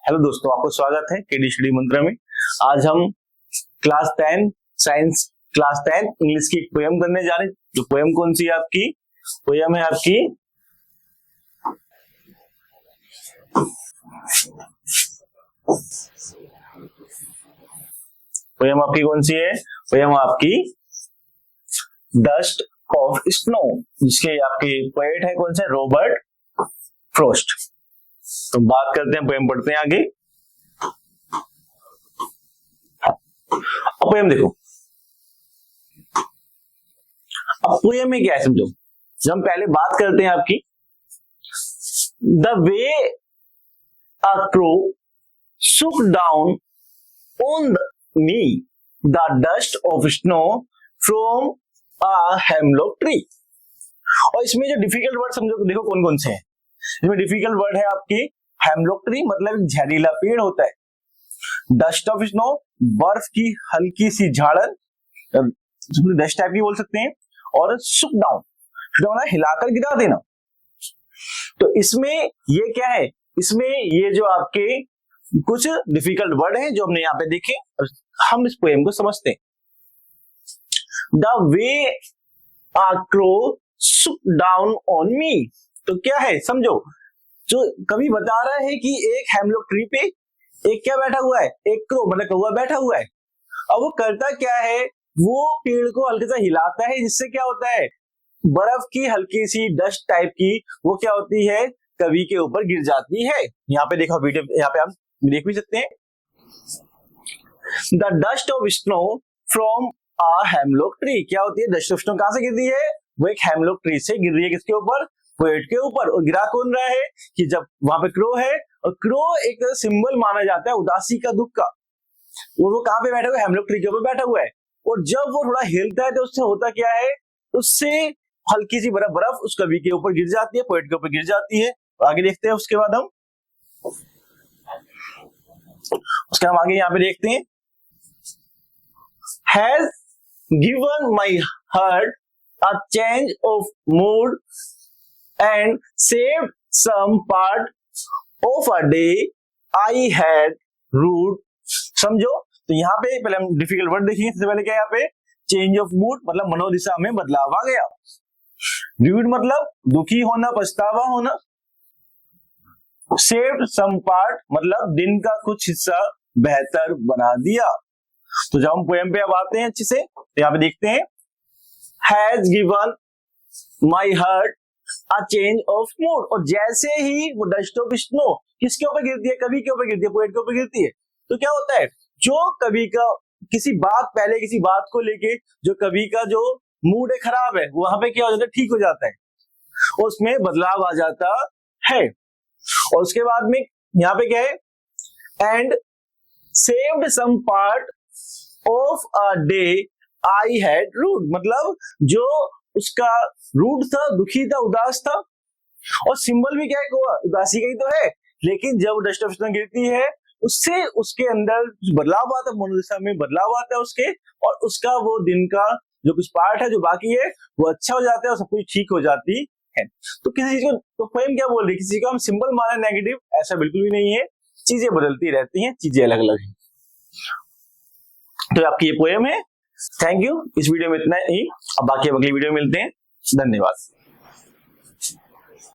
Hello दोस्तों, आपको स्वागत है केडी स्टडी मंत्र में। आज हम क्लास 10 साइंस क्लास 10 इंग्लिश की पोयम करने जा रहे हैं। जो पोयम कौन सी है आपकी? पोयम है आपकी कौन सी है? पोयम आपकी डस्ट ऑफ स्नो, जिसके आपके पोएट है कौन से? Robert Frost. तो बात करते हैं, पोयम पढ़ते हैं आगे। अब पोयम देखो, अब पोयम में क्या है समझो। जब हम पहले बात करते हैं आपकी, the way a crow shook down on me the dust of snow from a hemlock tree। और इसमें जो डिफिकल्ट वर्ड समझो, देखो कौन कौन से हैं। इसमें डिफिकल्ट वर्ड है आपकी हेमलॉक ट्री, मतलब एक जहरीला पेड़ होता है। डस्ट ऑफ स्नो, बर्फ की हल्की सी झाड़न, डस्ट टाइप की बोल सकते हैं। और शुक डाउन हिलाकर गिरा देना। तो इसमें ये क्या है? इसमें ये जो आपके कुछ डिफिकल्ट वर्ड हैं जो हमने यहाँ पे देखे, हम इस पोएम को समझते हैं। The way a crow Shuk down on me, तो क्या है समझो। जो कवि बता रहा है कि एक हेमलॉक ट्री पे एक क्या बैठा हुआ है? एक क्रो, मतलब कौवा बैठा हुआ है। अब वो करता क्या है? वो पेड़ को हल्के सा हिलाता है, जिससे क्या होता है? बर्फ की हल्की सी डस्ट टाइप की वो क्या होती है? कवि के ऊपर गिर जाती है। यहाँ पे देखो वीडियो, यहाँ पे हम देख भी सकते हैं। The dust of snow from a hemlock tree, क्या होती है? डस्ट ऑफ स्नो कहां से गिरती है? वो एक हेमलॉक ट्री से गिर रही है। किसके ऊपर? पोएट के ऊपर। और गिरा कौन रहा है? कि जब वहां पे क्रो है, और क्रो एक सिंबल माना जाता है उदासी का, दुख का। और वो कहां पे बैठा हुआ है? हेमलॉक ट्री के ऊपर बैठा हुआ है। और जब वो थोड़ा हिलता है तो उससे होता क्या है? उससे हल्की सी बर्फ उस कवि के ऊपर गिर जाती है, पोएट के ऊपर गिर जाती है। आगे देखते हैं, उसके बाद हम आगे यहाँ पे देखते हैं। Has given my heart a change of mood and saved some part of a day I had rude। समझो, तो यहाँ पे पहले हम डिफिकल्ट वर्ड देखेंगे। सबसे पहले क्या है यहाँ पे? चेंज ऑफ मूड, मतलब मनोदिशा में बदलाव आ गया। रूड मतलब दुखी होना, पछतावा होना। सेव्ड सम पार्ट मतलब दिन का कुछ हिस्सा बेहतर बना दिया। तो जब हम पोएम पे अब आते हैं अच्छे से, तो यहाँ पे देखते हैं। Has given my heart a change of mood, और जैसे ही वो डस्ट ऑफ स्नो किसके ऊपर गिरती है? कवि के ऊपर गिरती है, पोएट के ऊपर गिरती है। तो क्या होता है? जो कवि का किसी बात को लेके जो कवि का जो मूड है खराब है, वहां पे क्या हो जाता है? ठीक हो जाता है, और उसमें बदलाव आ जाता है। और उसके बाद में यहाँ पे क्या है? And saved some part of a day I had rude, मतलब जो उसका रूड था, दुखी था, उदास था। और सिंबल भी क्या है? उदासी का ही तो है। लेकिन जब डस्ट ऑफ स्नो गिरती है, उससे उसके अंदर बदलाव आता है, मनोदशा में बदलाव आता है उसके, और उसका वो दिन का जो कुछ पार्ट है जो बाकी है वो अच्छा हो जाता है, और सब कुछ ठीक हो जाती है। तो किसी चीज को, तो पोएम क्या बोल रही है? किसी को हम सिंबल माने नेगेटिव, ऐसा बिल्कुल भी नहीं है। चीजें बदलती रहती हैं, चीजें अलग अलग हैं। तो आपकी ये पोएम है। Thank you. इस वीडियो में इतना ही। अब बाकी अगली वीडियो में मिलते हैं। धन्यवाद।